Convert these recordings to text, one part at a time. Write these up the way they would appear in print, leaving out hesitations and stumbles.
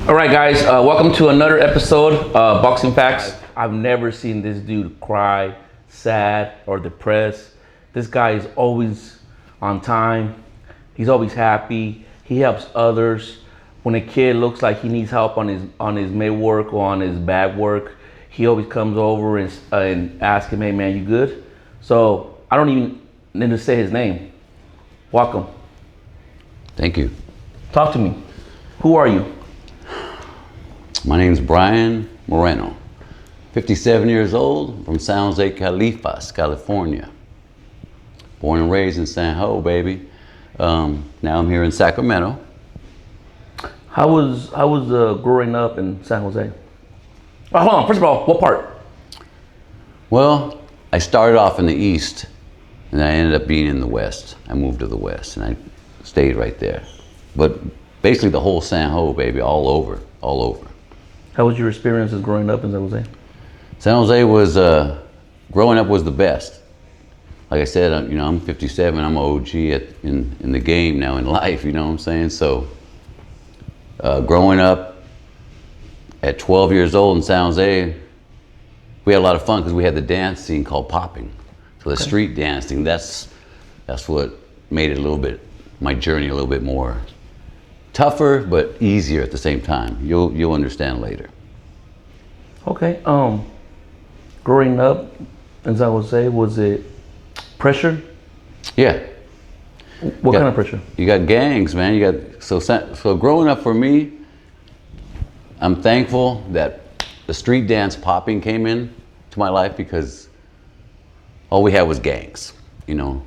All right, guys, welcome to another episode of Boxing Facts. I've never seen this dude cry, sad, or depressed. This guy is always on time. He's always happy. He helps others. When a kid looks like he needs help on his mid work or on his bag work, he always comes over and asks him, "Hey, man, you good?" So I don't even need to say his name. Welcome. Thank you. Talk to me. Who are you? My name's Bryan Moreno, 57 years old, from San Jose, California. Born and raised in San Jose, baby. Now I'm here in Sacramento. How was growing up in San Jose? Oh, hold on. First of all, what part? Well, I started off in the East, and I ended up being in the West. I moved to the West, and I stayed right there. But basically the whole San Jose, baby, all over. How was your experiences growing up in San Jose? San Jose was, growing up was the best. Like I said, I'm 57, I'm an OG in the game now in life, you know what I'm saying? So, growing up at 12 years old in San Jose, we had a lot of fun because we had the dance scene called popping. So the street dancing, that's what made it my journey a little bit more tougher, but easier at the same time. You'll understand later. Okay. Growing up in San Jose, was it pressure? Yeah. What kind of pressure? You got gangs, man. So growing up for me, I'm thankful that the street dance popping came in to my life because all we had was gangs. You know,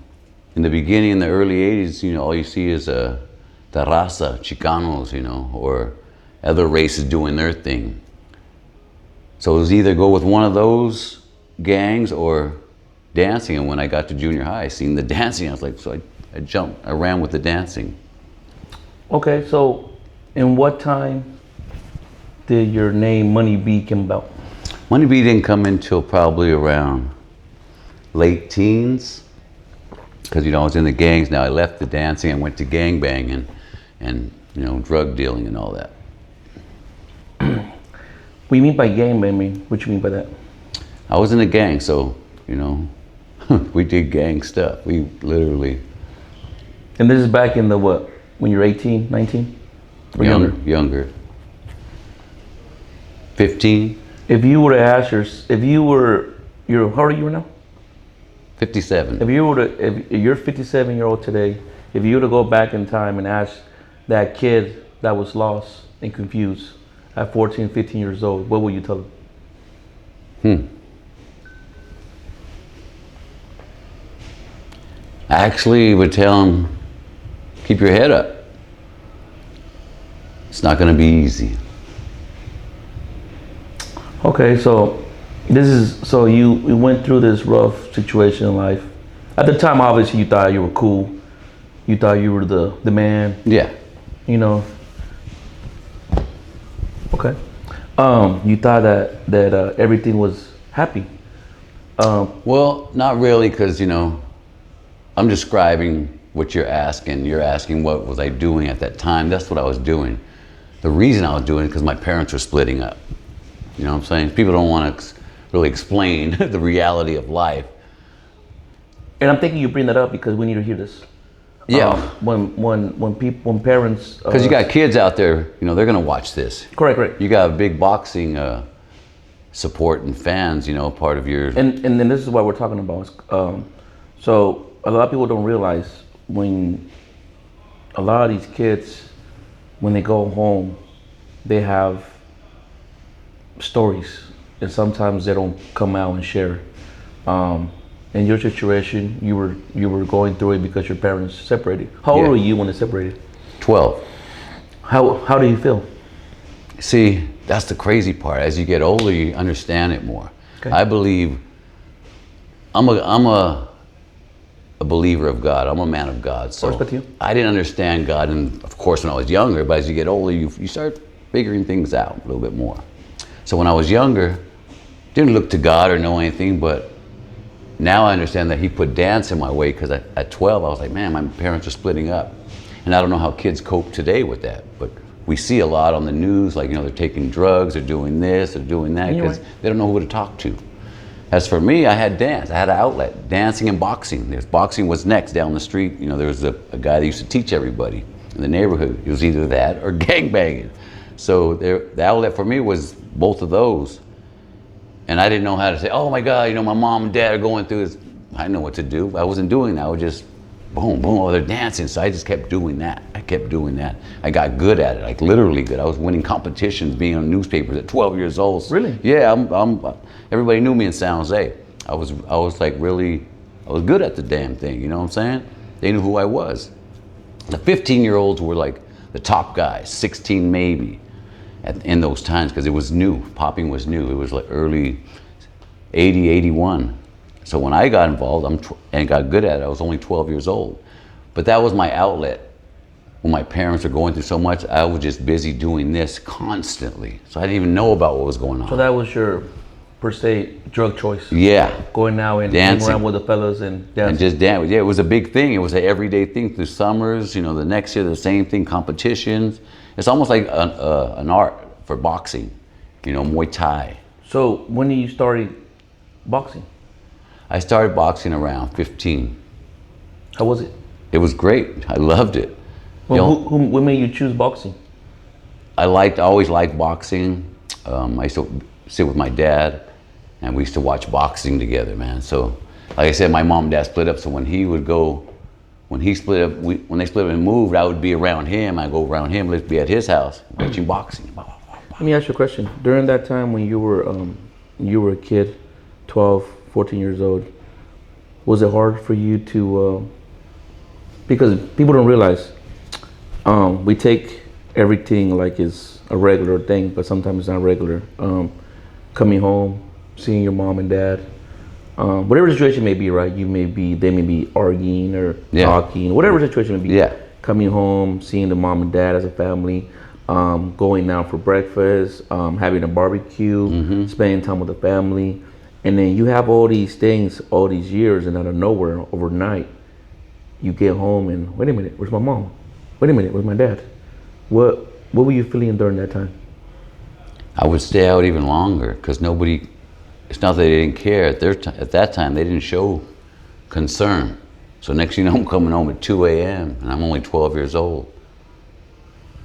in the beginning, in the early '80s, all you see is the raza, Chicanos, or other races doing their thing. So it was either go with one of those gangs or dancing. And when I got to junior high, I seen the dancing. I was like, so I ran with the dancing. Okay, so in what time did your name Money B come about? Money B didn't come until probably around late teens. Because, I was in the gangs. Now I left the dancing and went to gang banging and drug dealing and all that. What do you mean by gang banging? What you mean by that? I was in a gang, so, we did gang stuff. We literally... And this is back in the what? When you're 18, 19? Or Younger. 15. If you were to ask how old are you now? 57. If you're 57-year-old today, if you were to go back in time and ask that kid that was lost and confused at 14, 15 years old, what would you tell him? I actually would tell him, keep your head up. It's not going to be easy. Okay, so you went through this rough situation in life. At the time, obviously, you thought you were cool. You thought you were the man. Yeah. Okay. You thought that everything was happy. Well, not really, because I'm describing what you're asking. You're asking what was I doing at that time. That's what I was doing. The reason I was doing it because my parents were splitting up. You know what I'm saying? People don't want to really explain the reality of life. And I'm thinking you bring that up because we need to hear this. Yeah. When parents. Because you got kids out there, they're going to watch this. Correct. You got a big boxing support and fans, part of your. And then this is what we're talking about. So a lot of people don't realize when a lot of these kids, when they go home, they have stories, and sometimes they don't come out and share. In your situation, you were going through it because your parents separated. How old were you when they separated? 12. How do you feel? See, that's the crazy part. As you get older, you understand it more. Okay. I believe I'm a believer of God. I'm a man of God. So I didn't understand God, and of course when I was younger. But as you get older, you start figuring things out a little bit more. So when I was younger, didn't look to God or know anything, but now I understand that He put dance in my way, because at 12 I was like, man, my parents are splitting up. And I don't know how kids cope today with that, but we see a lot on the news, like, they're taking drugs, they're doing this, they're doing that, because they don't know who to talk to. As for me, I had dance. I had an outlet, dancing and boxing. Boxing was next down the street. There was a guy that used to teach everybody in the neighborhood. It was either that or gangbanging. So the outlet for me was both of those. And I didn't know how to say, oh my God, my mom and dad are going through this. I didn't know what to do. I wasn't doing that. I was just boom, boom, oh, they're dancing. So I just kept doing that. I got good at it, like literally good. I was winning competitions, being on newspapers at 12 years old. Really? Yeah, everybody knew me in San Jose. I was good at the damn thing, you know what I'm saying? They knew who I was. The 15-year-olds were like the top guys, 16 maybe, in those times, because it was new. Popping was new. It was like early 80, 81. So when I got involved and got good at it, I was only 12 years old. But that was my outlet. When my parents were going through so much, I was just busy doing this constantly. So I didn't even know about what was going on. So that was your, per se, drug choice? Yeah. Going out and hanging around with the fellas and dancing? And just dance. Yeah, it was a big thing. It was an everyday thing through summers. The next year, the same thing, competitions. It's almost like an art for boxing, Muay Thai. So when did you start boxing? I started boxing around 15. How was it? It was great. I loved it. Well, what made you choose boxing? I always liked boxing. I used to sit with my dad, and we used to watch boxing together, man. So, like I said, my mom and dad split up. So when they split up and moved, I would be around him. I'd go around him, let's be at his house, watching boxing. Let me ask you a question. During that time when you were a kid, 12, 14 years old, was it hard for you to, because people don't realize, we take everything like it's a regular thing, but sometimes it's not regular. Coming home, seeing your mom and dad, whatever the situation may be, right? They may be arguing or talking, whatever the situation may be. Yeah. Coming home, seeing the mom and dad as a family, going out for breakfast, having a barbecue, spending time with the family. And then you have all these things, all these years, and out of nowhere, overnight, you get home and, wait a minute, where's my mom? Wait a minute, where's my dad? What were you feeling during that time? I would stay out even longer, because it's not that they didn't care. At that time, they didn't show concern. So next thing you know, I'm coming home at 2 a.m. and I'm only 12 years old.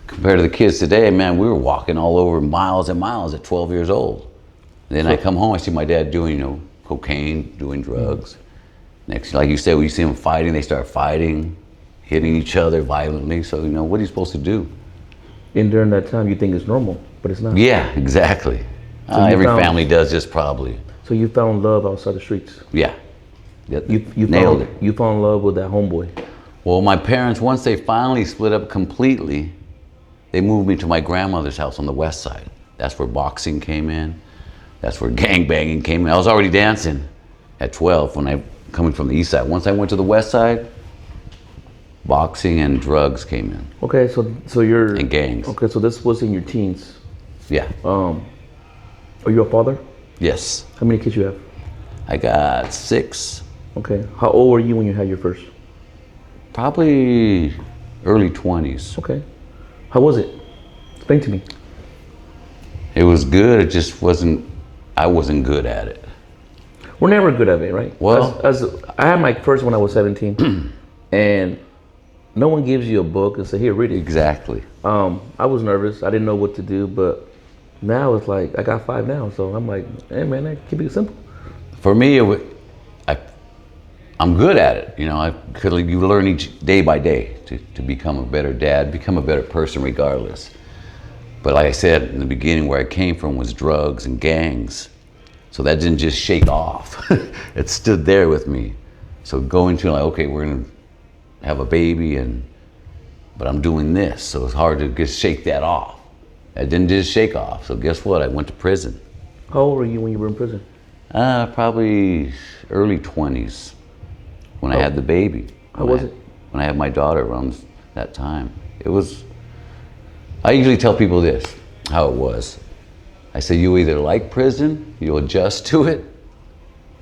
Compared to the kids today, man, we were walking all over miles and miles at 12 years old. Then I come home, I see my dad doing, cocaine, doing drugs. Next, like you said, we see them fighting, they start fighting, hitting each other violently. So, what are you supposed to do? And during that time, you think it's normal, but it's not. Yeah, exactly. So every family does this probably. So you found love outside the streets? Yeah. You nailed it. You found love with that homeboy? Well, my parents, once they finally split up completely, they moved me to my grandmother's house on the west side. That's where boxing came in. That's where gangbanging came in. I was already dancing at 12 coming from the east side. Once I went to the west side, boxing and drugs came in. Okay, so you're... And gangs. Okay, so this was in your teens. Yeah. Are you a father? Yes. How many kids you have? I got 6. Okay. How old were you when you had your first? Probably early 20s. Okay. How was it? Explain to me. It was good. It just I wasn't good at it. We're never good at it, right? Well, as I had my first when I was 17, and no one gives you a book and say, "Here, read it." Exactly. I was nervous. I didn't know what to do, but now it's like I got 5 now, so I'm like, "Hey, man, keep it simple." For me, I'm good at it. You learn each day by day to become a better dad, become a better person, regardless. But like I said in the beginning, where I came from was drugs and gangs. So that didn't just shake off. It stood there with me. So going to okay, we're gonna have a baby, but I'm doing this. So it's hard to just shake that off. It didn't just shake off. So guess what? I went to prison. How old were you when you were in prison? Probably early 20s when I had the baby. How was it? When I had my daughter around that time. I usually tell people this, how it was. I say, you either like prison, you'll adjust to it,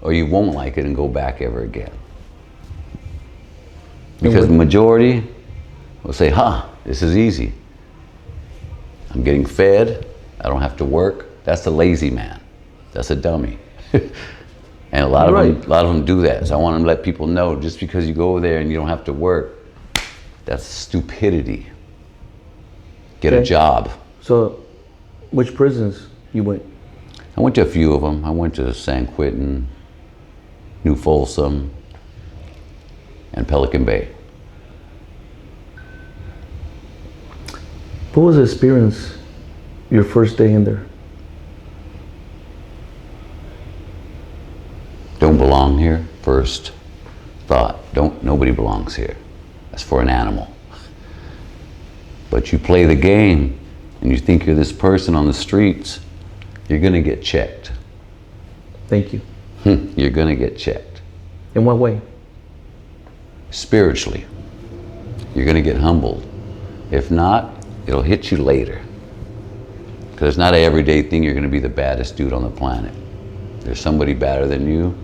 or you won't like it and go back ever again. Because the majority will say, this is easy. I'm getting fed. I don't have to work. That's a lazy man. That's a dummy. And a lot of them do that. So I want to let people know, just because you go over there and you don't have to work, that's stupidity. Get a job. So, which prisons you went? I went to a few of them. I went to San Quentin, New Folsom, and Pelican Bay. What was the experience your first day in there? Don't belong here, first thought. Nobody belongs here. That's for an animal. But you play the game and you think you're this person on the streets, you're gonna get checked. Thank you. You're gonna get checked. In what way? Spiritually. You're gonna get humbled. If not, it'll hit you later. Because it's not an everyday thing you're gonna be the baddest dude on the planet. There's somebody badder than you.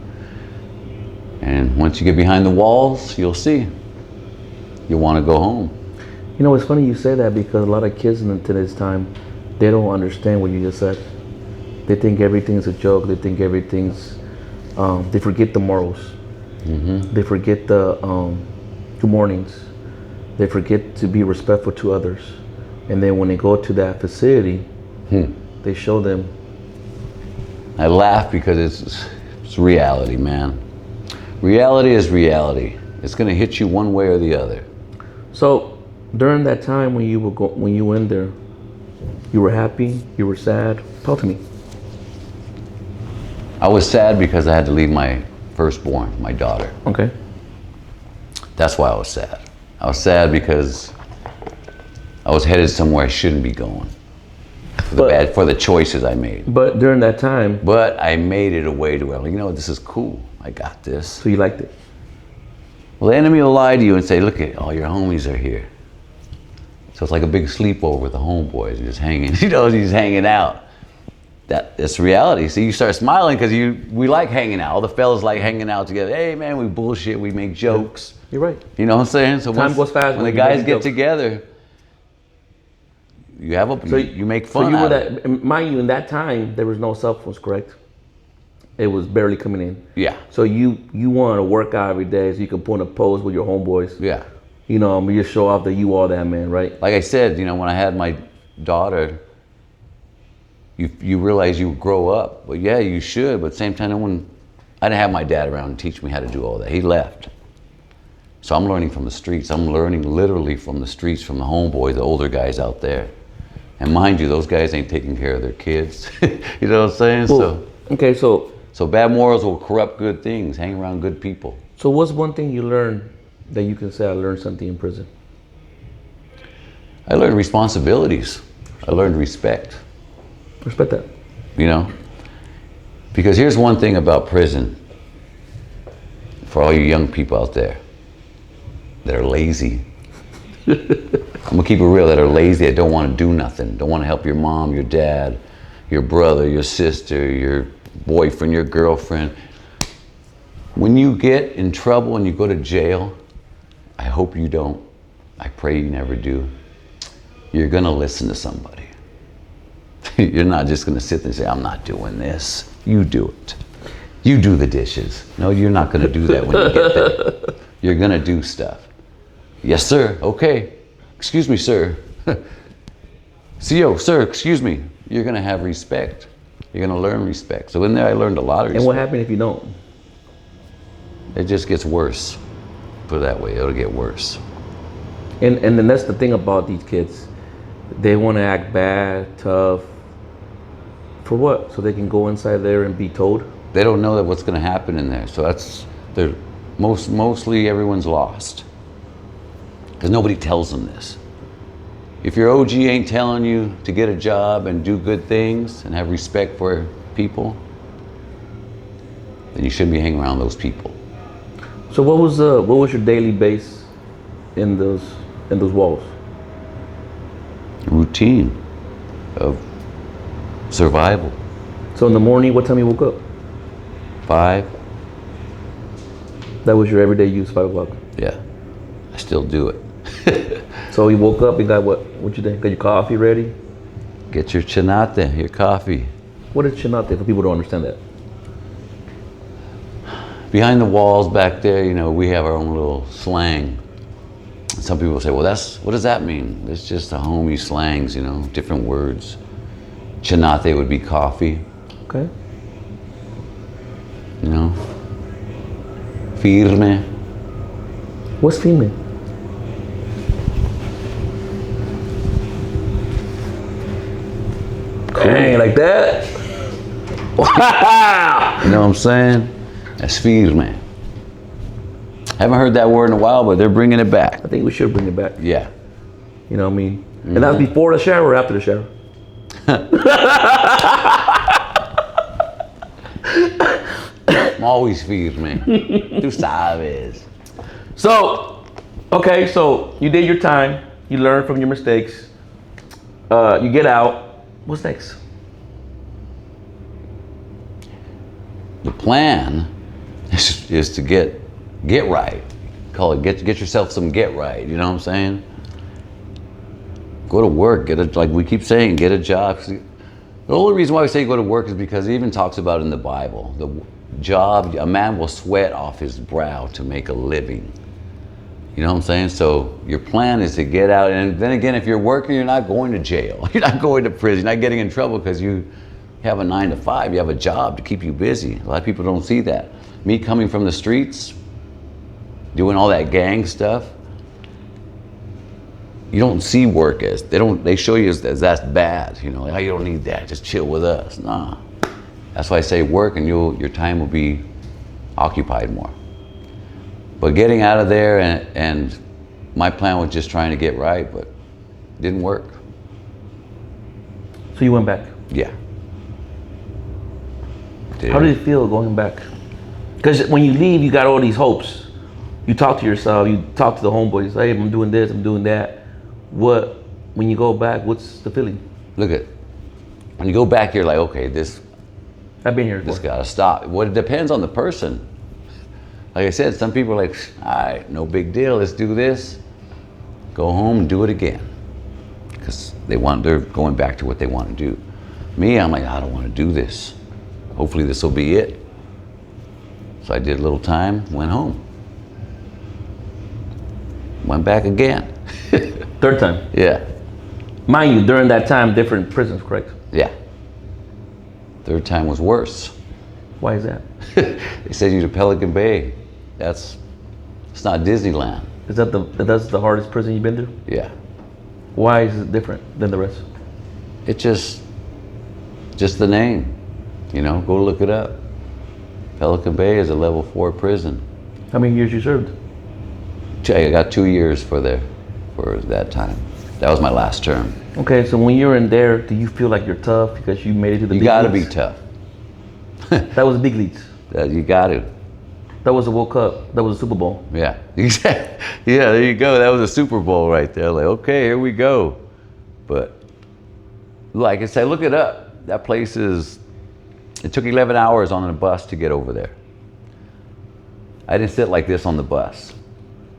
And once you get behind the walls, you'll see. You'll wanna go home. You know, it's funny you say that, because a lot of kids in today's time, they don't understand what you just said. They think everything's a joke. They think everything's, they forget the morals. They forget the good mornings. They forget to be respectful to others. And then when they go to that facility, they show them. I laugh because it's reality, man. Reality is reality. It's gonna hit you one way or the other. So during that time when you went there, you were happy, you were sad. Talk to me. I was sad because I had to leave my firstborn, my daughter. Okay. That's why I was sad. I was sad because I was headed somewhere I shouldn't be going. For the choices I made. But during that time. But I made it a way to where, you know, this is cool. I got this. So you liked it? Well, the enemy will lie to you and say, look at all your homies are here. So it's like a big sleepover with the homeboys. You're just hanging, just hanging out. That's reality. So you start smiling because we like hanging out. All the fellas like hanging out together. Hey man, we bullshit, we make jokes. You're right. You know what I'm saying? So time goes fast when the guys get together, you make fun. So you out were of it. mind you, in that time there was no cell phones, correct? It was barely coming in. Yeah. So you wanted to work out every day so you could put in a pose with your homeboys. Yeah. You know, you show off that you are that man, right? Like I said, when I had my daughter, you realize you grow up. Well, yeah, you should, but at the same time, I didn't have my dad around to teach me how to do all that. He left. So I'm learning from the streets. I'm learning literally from the streets, from the homeboys, the older guys out there. And mind you, those guys ain't taking care of their kids. You know what I'm saying? Cool. Okay, so bad morals will corrupt good things. Hang around good people. So what's one thing you learned that you can say I learned something in prison? I learned responsibilities. I learned respect. Respect that. Because here's one thing about prison, for all you young people out there that are lazy. I'm gonna keep it real, that are lazy, that don't want to do nothing, don't want to help your mom, your dad, your brother, your sister, your boyfriend, your girlfriend. When you get in trouble and you go to jail, I hope you don't, I pray you never do, you're gonna listen to somebody. You're not just gonna sit there and say, I'm not doing this. You do it. You do the dishes. No, you're not gonna do that when you get there. You're gonna do stuff. Yes, sir, okay. Excuse me, sir. CO, sir, excuse me. You're gonna have respect. You're gonna learn respect. So in there I learned a lot of respect. And what happened if you don't? It just gets worse. Put it that way, it'll get worse. And then that's the thing about these kids. They want to act bad, tough. For what? So they can go inside there and be told? They don't know that what's gonna happen in there. So they're mostly everyone's lost. Because nobody tells them this. If your OG ain't telling you to get a job and do good things and have respect for people, then you shouldn't be hanging around those people. So what was your daily base in those walls? Routine of survival. So in the morning, what time you woke up? 5. That was your everyday use, 5 o'clock? Yeah, I still do it. So you woke up, you got what you think? Got your coffee ready? Get your chinate, your coffee. What is chinate for people who don't understand that? Behind the walls back there, you know, we have our own little slang. Some people say, well, what does that mean? It's just the homie slangs, you know, different words. Chinate would be coffee. Okay. You know. Firme. What's firme? Dang, like that? Wow! You know what I'm saying? That's firme. Haven't heard that word in a while, but they're bringing it back. I think we should bring it back. Yeah. You know what I mean? And that's before the shower or after the shower? I'm always firme. Tú sabes. So, okay, so you did your time. You learned from your mistakes. You get out. What's next? The plan is to get right. Call it get yourself some get right. You know what I'm saying? Go to work. Like we keep saying, get a job. The only reason why we say go to work is because it even talks about it in the Bible. The job, a man will sweat off his brow to make a living. You know what I'm saying? So your plan is to get out, and then again, if you're working, you're not going to jail. You're not going to prison. You're not getting in trouble because you have a 9 to 5. You have a job to keep you busy. A lot of people don't see that. Me coming from the streets, doing all that gang stuff, you don't see work as, they show you as that's bad. You know, like, oh, you don't need that, just chill with us. Nah. That's why I say work, and your time will be occupied more. But getting out of there, and my plan was just trying to get right, but it didn't work. So you went back. Yeah. How did it feel going back? Because when you leave, you got all these hopes. You talk to yourself, you talk to the homeboys, hey, I'm doing this, I'm doing that. When you go back, what's the feeling? Look at, when you go back, you're like, okay, I've been here before. this gotta stop. Well, it depends on the person. Like I said, some people are like, all right, no big deal, let's do this. Go home and do it again. Because they're going back to what they want to do. Me, I'm like, I don't want to do this. Hopefully this will be it. So I did a little time, went home. Went back again. Third time? Yeah. Mind you, during that time, different prisons, correct? Yeah. Third time was worse. Why is that? They sent you to Pelican Bay. It's not Disneyland. That's the hardest prison you've been through? Yeah. Why is it different than the rest? It just the name. You know, go look it up. Pelican Bay is a level 4 prison. How many years you served? I got 2 years for that time. That was my last term. Okay, so when you're in there, do you feel like you're tough because you made it to the big leagues? You gotta be tough. That was the big leagues. You got to. That was the World Cup. That was the Super Bowl. Yeah, exactly. Yeah, there you go. That was a Super Bowl right there. Like, okay, here we go. But like I said, look it up. That place it took 11 hours on a bus to get over there. I didn't sit like this on the bus.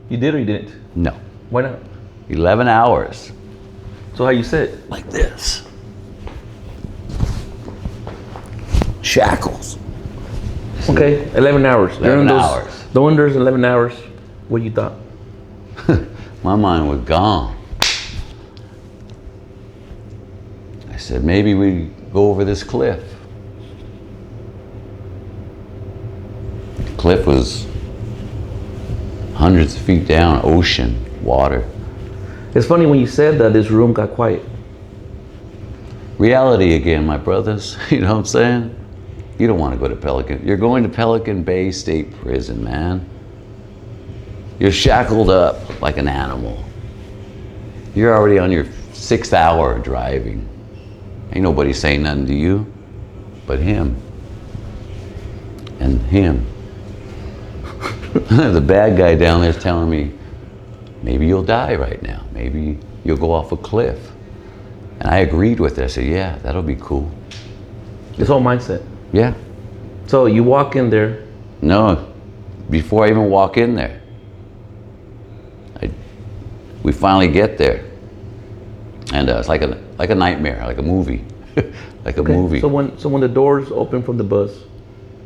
You did or you didn't? No. Why not? 11 hours. So how you sit? Like this. Shackles. Okay, 11 hours. 11 hours. During those 11 hours, what you thought? My mind was gone. I said, maybe we go over this cliff. The cliff was hundreds of feet down, ocean, water. It's funny when you said that this room got quiet. Reality again, my brothers. You know what I'm saying? You don't want to go to Pelican. You're going to Pelican Bay State Prison, man. You're shackled up like an animal. You're already on your 6th hour driving. Ain't nobody saying nothing to you but him. And him. The bad guy down there is telling me, maybe you'll die right now. Maybe you'll go off a cliff. And I agreed with it. I said, yeah, that'll be cool. It's all mindset. Yeah. So you walk in there. No, before I even walk in there, we finally get there. And it's like like a nightmare, like a movie, like a movie. So when the doors opened from the bus,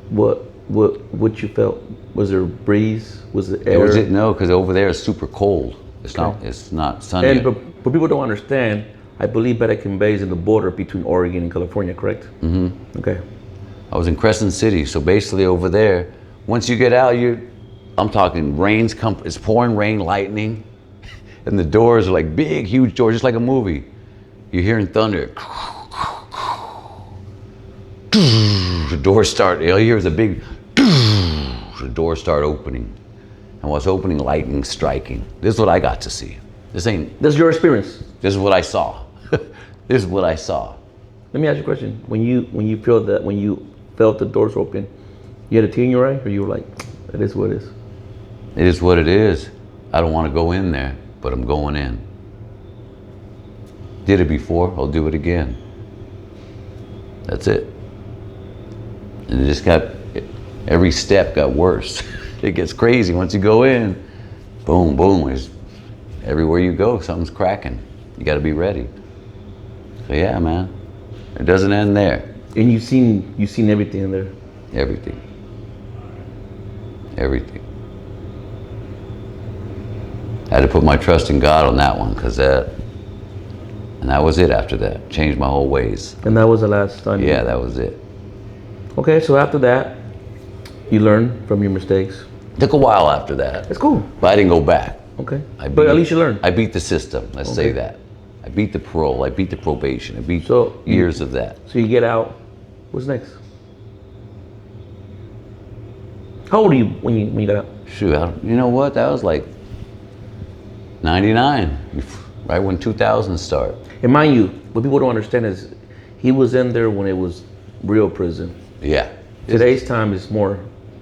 what you felt? Was there a breeze? Was it air? No, because over there it's super cold. It's not sunny. And but people don't understand. I believe Bettykin Bay is in the border between Oregon and California, correct? Mm-hmm. Okay. I was in Crescent City, so basically over there, once you get out, I'm talking it's pouring rain, lightning, and the doors are like big, huge doors, just like a movie. You're hearing thunder. The doors start, all you hear is a big, the doors start opening. And while it's opening, lightning striking. This is what I got to see. This is your experience. This is what I saw. This is what I saw. Let me ask you a question. When you felt the doors open, you had a tear in your eye, or you were like, "It is what it is." It is what it is. I don't want to go in there, but I'm going in. Did it before, I'll do it again. That's it. And it just every step got worse. It gets crazy once you go in. Boom, boom. Everywhere you go, something's cracking. You got to be ready. So yeah, man, it doesn't end there. And you've seen everything in there. Everything. Everything. I had to put my trust in God on that one, and that was it after that. Changed my whole ways. And that was the last time? Yeah, that was it. Okay, so after that, you learn from your mistakes. Took a while after that. That's cool. But I didn't go back. Okay. But at least you learned. I beat the system, let's say that. I beat the parole, I beat the probation, I beat years of that. So you get out, what's next? How old are you when you got out? Shoot, you know what? That was like 99, right when 2000 started. And mind you, what people don't understand is he was in there when it was real prison. Yeah. Today's time is more... A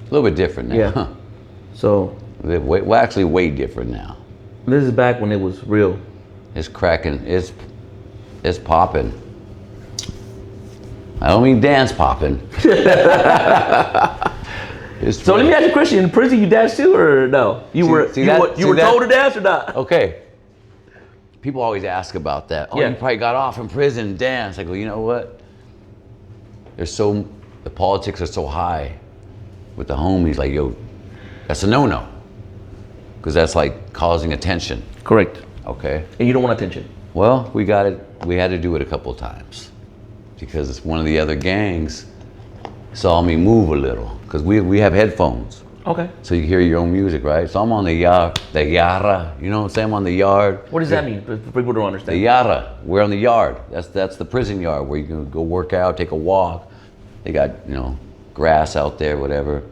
little bit different now. Yeah. So... Well, actually way different now. This is back when it was real. It's cracking, it's popping. I don't mean dance popping. So let me ask you a question. In prison you danced too, or no? You were told to dance or not? Okay. People always ask about that. Oh, you probably got off in prison and danced. I go, you know what? The politics are so high with the homies, like, yo, that's a no-no. Because that's like causing attention. Correct. Okay. And you don't want attention. Well, we had to do it a couple of times. Because one of the other gangs saw me move a little. Because we have headphones. Okay. So you hear your own music, right? So I'm on the yara, you know what I'm saying? I'm on the yard. What does that mean? People don't understand. The yara, we're on the yard. That's the prison yard where you can go work out, take a walk. They got, grass out there, whatever.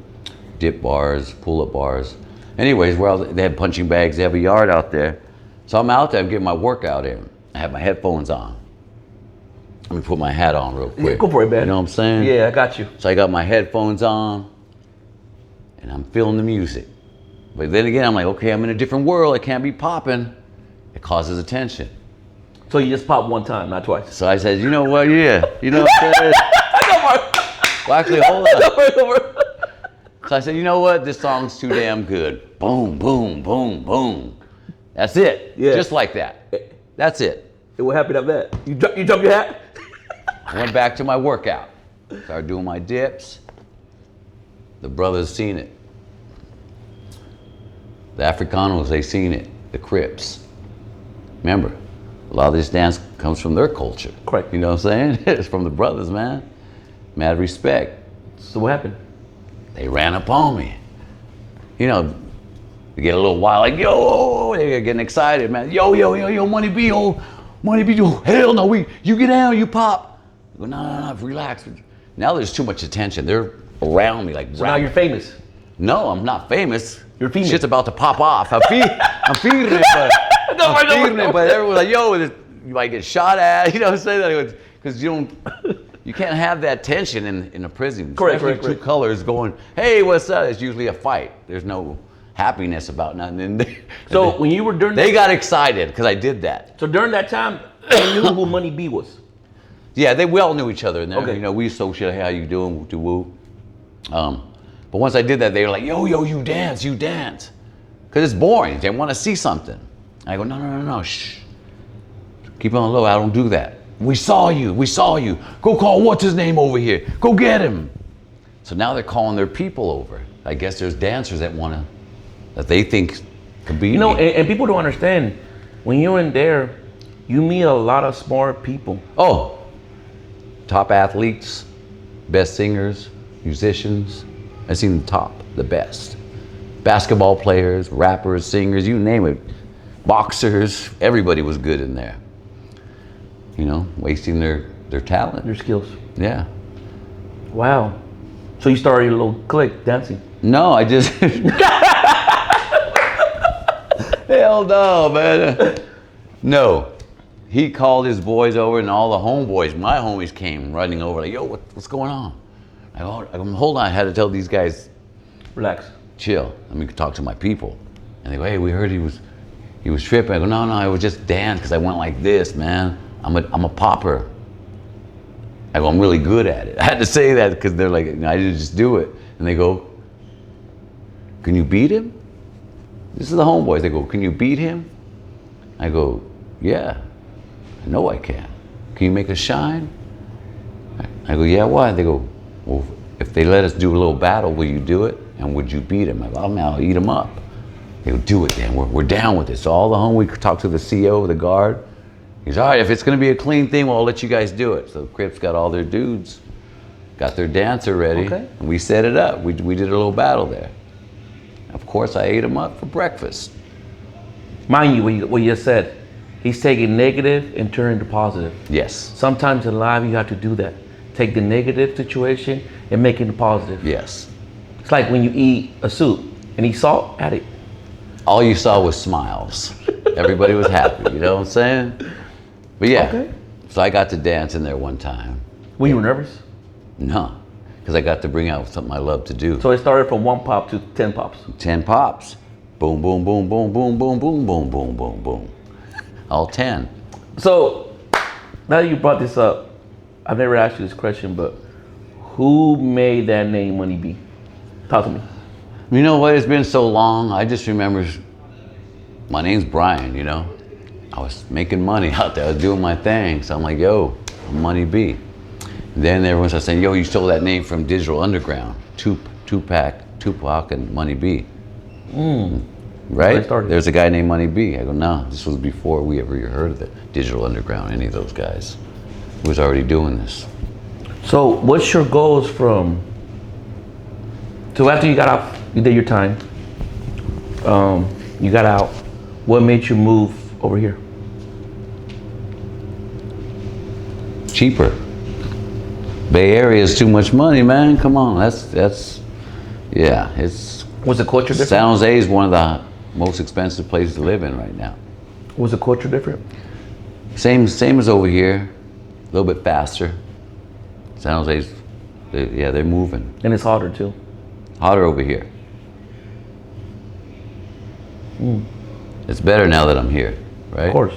Dip bars, pull-up bars. Anyways, they have punching bags, they have a yard out there. So I'm out there, I'm getting my workout in. I have my headphones on. Let me put my hat on real quick. Go for it, man. You know what I'm saying? Yeah, I got you. So I got my headphones on, and I'm feeling the music. But then again, I'm like, okay, I'm in a different world, I can't be popping. It causes attention. So you just popped one time, not twice? So I said, you know what, yeah. You know what I'm saying? Well, actually, hold on. So I said, you know what? This song's too damn good. Boom, boom, boom, boom. That's it. Yeah. Just like that. That's it. And what happened after that? You dropped your hat? I went back to my workout. Started doing my dips. The brothers seen it. The Africanos, they seen it. The Crips. Remember, a lot of this dance comes from their culture. Correct. You know what I'm saying? It's from the brothers, man. Mad respect. So what happened? They ran up on me. They get a little wild, like, yo, they're getting excited, man. Yo, Money B, hell no, you get down, you pop. I go, no, relax. Now there's too much attention. They're around me like So now you're famous. No, I'm not famous. You're famous. Shit's about to pop off. I'm feeling it, but everyone's like, yo, you might get shot at, you know what I'm saying? Because you can't have that tension in a prison. Correct. Two colors going, hey, what's up? It's usually a fight. There's no happiness about nothing. So when you were during they got excited because I did that. So during that time, they knew who Money B was. Yeah, we all knew each other. And Okay. we associated, hey, how you doing, woo to woo. But once I did that, they were like, yo, you dance. Because it's boring. They want to see something. I go, no, shh. Keep it on the low, I don't do that. We saw you. Go call what's his name over here. Go get him. So now they're calling their people over. I guess there's dancers that they think could beat You know, me. and people don't understand. When you're in there, you meet a lot of smart people. Oh, top athletes, best singers, musicians. I've seen the top, the best. Basketball players, rappers, singers, you name it. Boxers, everybody was good in there. You know, wasting their talent. Your skills. Yeah. Wow. So you started your little clique dancing. No, I just. Hell no, man. No. He called his boys over, and all the homeboys, my homies, came running over, like, yo, what's going on? I go, hold on, I had to tell these guys, Relax. chill. Let me talk to my people. And they go, hey, we heard he was tripping. I go, no, I was just dance because I went like this, man. I'm a popper. I go, I'm really good at it. I had to say that because they're like, I didn't just do it. And they go, can you beat him? This is the homeboys. They go, can you beat him? I go, yeah, I know I can. Can you make us shine? I go, yeah, why? They go, well, if they let us do a little battle, will you do it? And would you beat him? I go, oh, man, I'll eat him up. They go, do it then. We're down with it. So all the we talked to the CO, the guard. He's all right, if it's going to be a clean thing, well, I'll let you guys do it. So Crips got all their dudes, got their dancer ready, Okay. and we set it up. We did a little battle there. Of course, I ate them up for breakfast. Mind you, what you just said, he's taking negative and turning to positive. Yes, Sometimes in life, you have to do that. Take the negative situation and make it positive. yes. It's like when you eat a soup and eat salt, add it. All you saw was smiles. Everybody was happy, you know what I'm saying? But yeah, Okay. So I got to dance in there one time. Were you nervous? No, because I got to bring out something I love to do. So it started from 1 pop to 10 pops. 10 pops. Boom, boom, boom, boom, boom, boom, boom, boom, boom, boom, boom. All 10. So now that you brought this up, I've never asked you this question, but who made that name Money B? Talk to me. You know what? It's been so long. I just remember my name's Bryan, you know? I was making money out there. I was doing my thing. So I'm like, yo, I'm Money B. And then everyone started saying, yo, you stole that name from Digital Underground. Tupac, and Money B. Right? They started. There's a guy named Money B. I go, no, this was before we ever heard of it. Digital Underground, any of those guys. Who was already doing this. So what's your goals from, so after you got off, you did your time, you got out, what made you move over here? Cheaper. Bay Area is too much money, man. Come on, it's Was the culture different? San Jose is one of the most expensive places to live in right now. Was the culture different? Same as over here, a little bit faster. San Jose's, they're moving. And it's harder too. Hotter over here. It's better now that I'm here, right? Of course.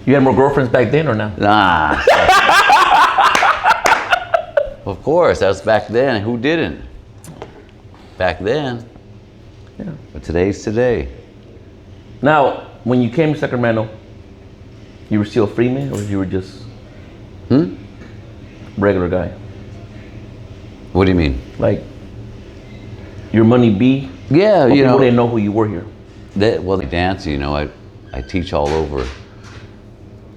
You had more girlfriends back then or now? Nah. Of course, that's back then. Who didn't? Back then. Yeah. But today's today. Now, when you came to Sacramento, you were still Freeman or you were just regular guy? What do you mean? Like, your Money B? Yeah, Or you people know. didn't know who you were here. Well, dancing, you know, I teach all over.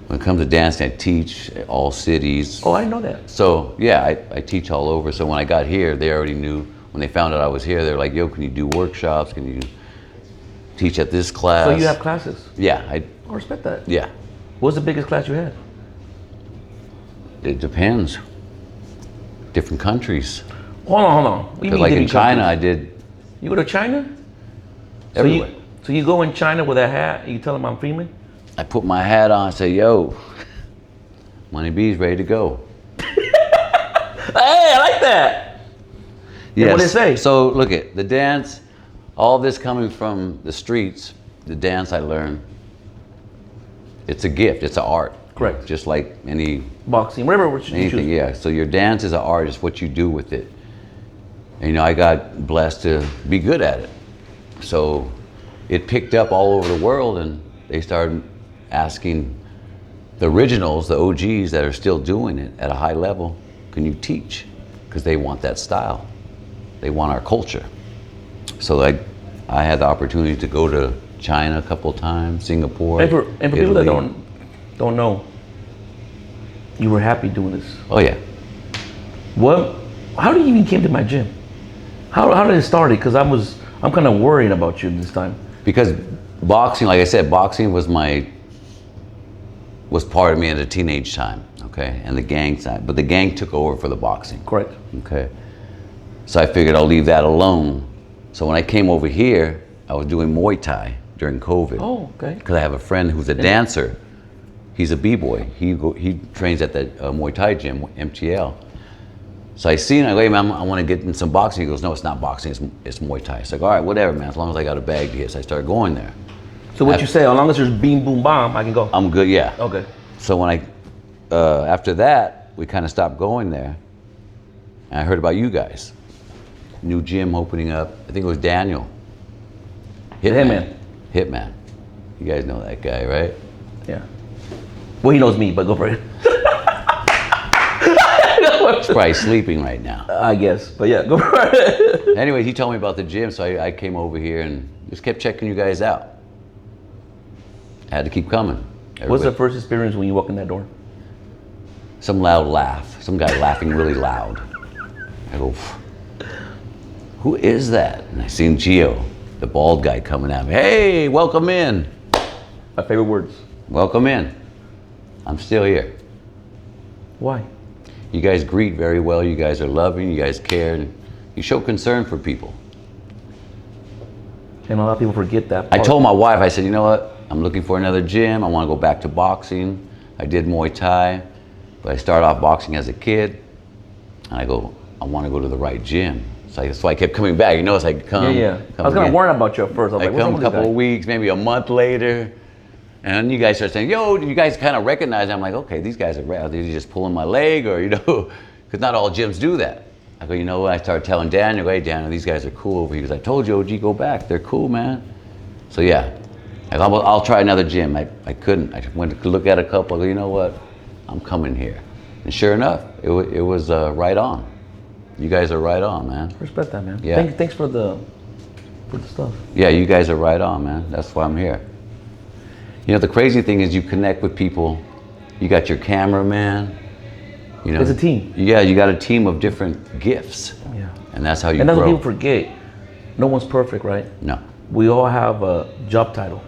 When it comes to dancing, I teach all cities. Oh, I know that. So, yeah, I teach all over. So when I got here, they already knew. When they found out I was here, they were like, yo, can you do workshops? Can you teach at this class? So you have classes? Yeah, I respect that. yeah. What's the biggest class you had? It depends. Different countries. Hold on. What do you Because mean like in different China, I countries? did You go to China? everywhere. So you go in China with a hat and you tell them I'm Freeman? I put my hat on and say, yo, Money B's ready to go. Hey, I like that. Yes. What they say? So look at the dance, all this coming from the streets, the dance I learned, it's a gift, it's an art. Correct. Just like any Boxing, whatever you choose. anything, yeah. So your dance is an art, it's what you do with it. And you know, I got blessed to be good at it. So it picked up all over the world and they started asking the originals, the OGs that are still doing it at a high level, can you teach? Because they want that style. They want our culture. So I had the opportunity to go to China a couple of times, Singapore, And for people that Italy. don't know, you were happy doing this. Oh yeah. How did you even came to my gym? How did it start? Because I'm kind of worrying about you this time. Because boxing, like I said, boxing was part of me at a teenage time, okay? And the gang side, but the gang took over for the boxing. Correct. Okay. So I figured I'll leave that alone. So when I came over here, I was doing Muay Thai during COVID. Oh, okay. Because I have a friend who's a dancer. He's a b-boy. He trains at the Muay Thai gym, MTL. So I seen him, I go, hey man, I want to get in some boxing. He goes, no, it's not boxing, it's Muay Thai. It's like, all right, whatever, man, as long as I got a bag to hit. So I started going there. So what you say, as long as there's beam, boom, bomb, I can go. I'm good, yeah. Okay. So when after that, we kind of stopped going there. And I heard about you guys. New gym opening up. I think it was Daniel. Hitman. Hitman. You guys know that guy, right? Yeah. Well, he knows me, but go for it. He's probably sleeping right now. I guess, but yeah, go for it. Anyway, he told me about the gym, so I came over here and just kept checking you guys out. I had to keep coming. What's the first experience when you walk in that door? Some loud laugh. Some guy laughing really loud. I go, who is that? And I seen Gio, the bald guy, coming at me. Hey, welcome in. My favorite words. Welcome in. I'm still here. Why? You guys greet very well. You guys are loving. You guys care. And you show concern for people. And a lot of people forget that part. I told my wife, I said, you know what? I'm looking for another gym. I want to go back to boxing. I did Muay Thai, but I started off boxing as a kid. And I go, I want to go to the right gym. So I kept coming back. You know, it's like come. Yeah. Come I was kind of again. worried about you at first. I was I like, what's wrong come a with this couple guy? of weeks, maybe a month later, and you guys start saying, yo, you guys kind of recognize it. I'm like, okay, these guys are they just pulling my leg, or, you know, because not all gyms do that. I go, you know what? I started telling Daniel, hey, Daniel, these guys are cool over here. Because I told you, OG, go back. They're cool, man. So, yeah, I'll try another gym. I couldn't. I went to look at a couple. I go, you know what? I'm coming here. And sure enough, it was right on. You guys are right on, man. Respect that, man. Yeah. Thanks for the stuff. Yeah, you guys are right on, man. That's why I'm here. You know, the crazy thing is you connect with people. You got your cameraman. You know, It's a team. Yeah, you got a team of different gifts. Yeah. And that's how you And that's grow. what people forget. No one's perfect, right? No. We all have a job title.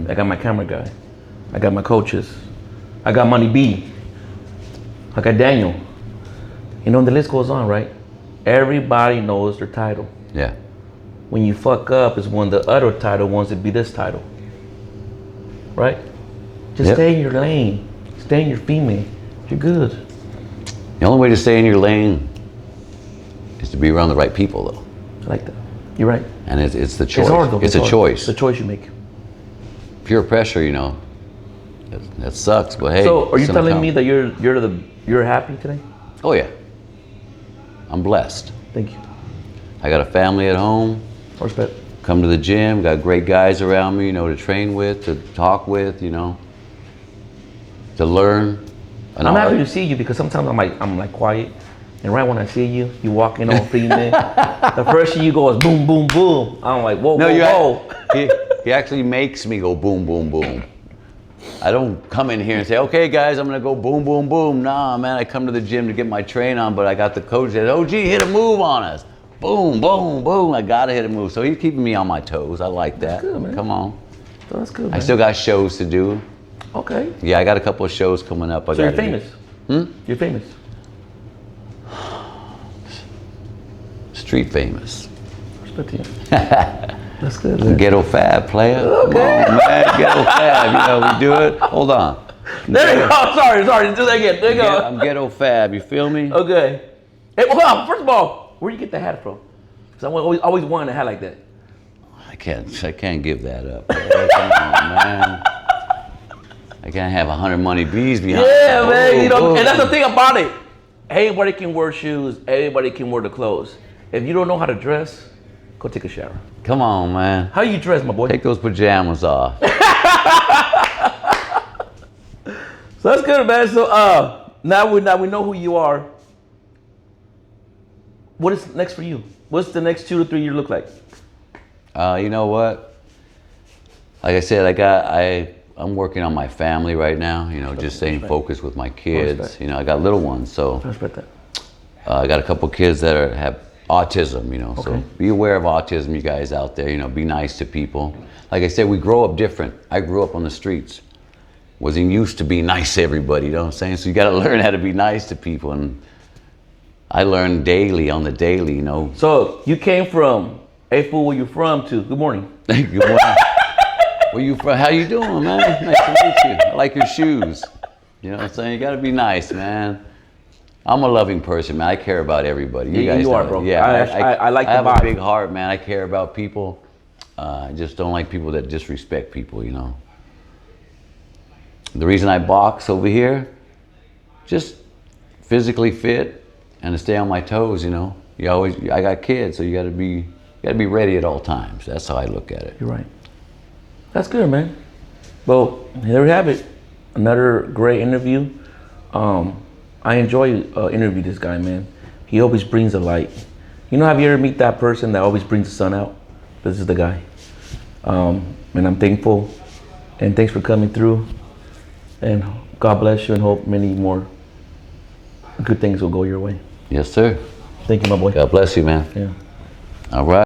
I got my camera guy. I got my coaches. I got Money B. I got Daniel. You know, and the list goes on, right? Everybody knows their title. Yeah. When you fuck up is when the other title wants to be this title. Right? Just Yep. stay in your lane. Stay in your female. You're good. The only way to stay in your lane is to be around the right people, though. I like that. You're right. And it's the choice. It's hard though. It's a hard. choice. It's a choice you make. Peer pressure, you know, that sucks. But hey. So are you it's gonna telling come. me that you're happy today? Oh yeah. I'm blessed. Thank you. I got a family at home. Respect. Come to the gym, got great guys around me, you know, to train with, to talk with, you know, to learn. And I'm all happy that. to see you because sometimes I'm like quiet, and right when I see you, you walk in all female. The first thing you go is boom, boom, boom. I'm like, whoa, No, whoa, whoa. he actually makes me go boom, boom, boom. I don't come in here and say, okay, guys, I'm gonna go boom, boom, boom. Nah, man, I come to the gym to get my train on, but I got the coach that, OG, hit a move on us. Boom, boom, boom. I gotta hit a move. So he's keeping me on my toes. I like that. That's good, man. Come on. So that's good, man. I still got shows to do. Okay. Yeah, I got a couple of shows coming up. So you're gotta do. famous. You're famous. Street famous. Respect to you. That's good, man. Ghetto Fab player. Okay. Come on, man. Ghetto Fab. You know, we do it. Hold on. There you go. Sorry. Do that again. There you go. I'm Ghetto Fab. You feel me? Okay. Hey, well, hold on. First of all, where you get the hat from? Because I always wanted a hat like that. I can't give that up. Come on, man. I can't have 100 money bees behind Yeah, me. man. You know, Boom, and that's the boom. thing about it. Everybody can wear shoes. Everybody can wear the clothes. If you don't know how to dress, go take a shower. Come on, man. How you dress, my boy? Take those pajamas off. So that's good, man. So now we know who you are. What is next for you? What's the next 2 to 3 years look like? You know what? Like I said, I'm working on my family right now. You know, just staying focused with my kids. You know, I got little ones, so I respect that. I got a couple kids that have autism. You know, so Okay. be aware of autism, you guys out there. You know, be nice to people. Like I said, we grow up different. I grew up on the streets. Wasn't used to be nice to everybody. You know what I'm saying? So you got to learn how to be nice to people, and I learn daily on the daily. You know. So you came from, hey fool, where you from, to good morning. Good morning. Where you from? How you doing, man? Nice to meet you. I like your shoes. You know what I'm saying? You gotta be nice, man. I'm a loving person, man. I care about everybody. You guys you know are, it. bro. Yeah, I like I the have vibe. a big heart, man. I care about people. I just don't like people that disrespect people, you know. The reason I box over here, just physically fit and to stay on my toes, you know. I got kids, so you gotta be ready at all times. That's how I look at it. You're right. That's good, man. Well, there we have it. Another great interview. I enjoy interview this guy, man. He always brings a light. You know, have you ever meet that person that always brings the sun out? This is the guy. And I'm thankful. And thanks for coming through. And God bless you, and hope many more good things will go your way. Yes, sir. Thank you, my boy. God bless you, man. Yeah. All right.